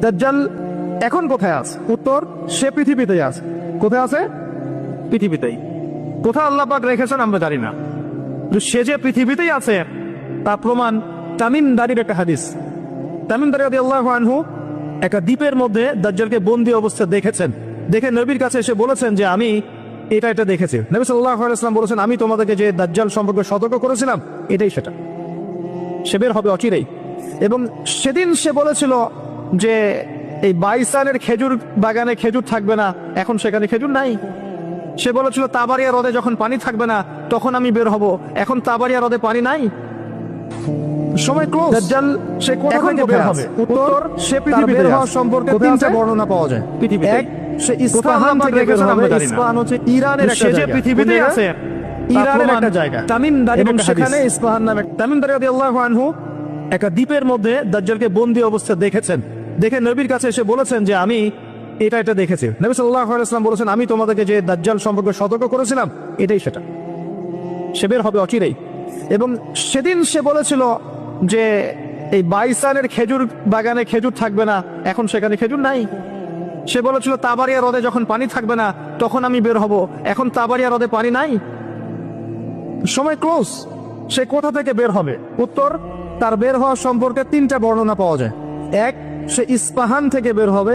দাজ্জাল এখন কোথায় আছে? উত্তর, সে পৃথিবীতেই আছে। কোথায় আছে? পৃথিবীতেই। কোথায় আল্লাহ পাক রেখেছেন আমরা জানি না, কিন্তু সে যে পৃথিবীতেই আছে তার প্রমাণ তামিম দারির একটা হাদিস। তামিম দারি রাদিয়াল্লাহু আনহু একটা দ্বীপের মধ্যে দাজ্জালকে বন্দী অবস্থায় দেখেছেন। দেখে নবীর কাছে এসে বলেছেন যে আমি এটা দেখেছি। নবী সাল্লাল্লাহু আলাইহি ওয়াসাল্লাম বলেছেন, আমি তোমাদেরকে যে দাজ্জাল সম্পর্কে সতর্ক করেছিলাম এটাই সেটা, সে বের হবে অচিরেই। এবং সেদিন সে বলেছিল যে এই বাইসানের খেজুর বাগানে খেজুর থাকবে না, এখন সেখানে খেজুর নাই। সে বলেছিল তাবারিয়া হ্রদে যখন পানি থাকবে না তখন আমি বের হব, এখন তাবারিয়া হ্রদে পানি নাই। সময় ক্লোজ। দাজ্জাল সে কোথা থেকে বের হবে? উত্তর, সে পৃথিবীতে বের হওয়া সম্পর্কে তিনটা বর্ণনা পাওয়া যায় পৃথিবীতে। এক, সে ইস্পাহান থেকে বের হবে। ইস্পাহান হচ্ছে ইরানের একটা জায়গা। সে যে পৃথিবীতেই আছে ইরানের একটা জায়গা। তামিম দারি এবং সেখানে ইস্পাহান নামে। তামিম দারি রাদিয়াল্লাহু আনহু একটা দ্বীপের মধ্যে দাজ্জালকে বন্দী অবস্থায় দেখেছেন। দেখে নবীর কাছে এসে বলেছেন যে আমি এটা দেখেছি। নবী সাল্লাল্লাহু আলাইহি ওয়াসাল্লাম বলেছেন, আমি তোমাদেরকে যে দাজ্জাল সম্পর্কে সতর্ক করেছিলাম এটাই সেটা, সে বের হবে অচিরেই। এবং সেদিন সে বলেছিল যে এই বাইসানের খেজুর বাগানে খেজুর থাকবে না, এখন সেখানে খেজুর নাই। সে বলেছিল তাবারিয়া হ্রদে যখন পানি থাকবে না তখন আমি বের হব, এখন তাবারিয়া হ্রদে পানি নাই। সময় ক্লোজ। সে কোথা থেকে বের হবে? উত্তর, তার বের হওয়া সম্পর্কে তিনটা বর্ণনা পাওয়া যায়। এক, সে ইস্পাহান থেকে বের হবে।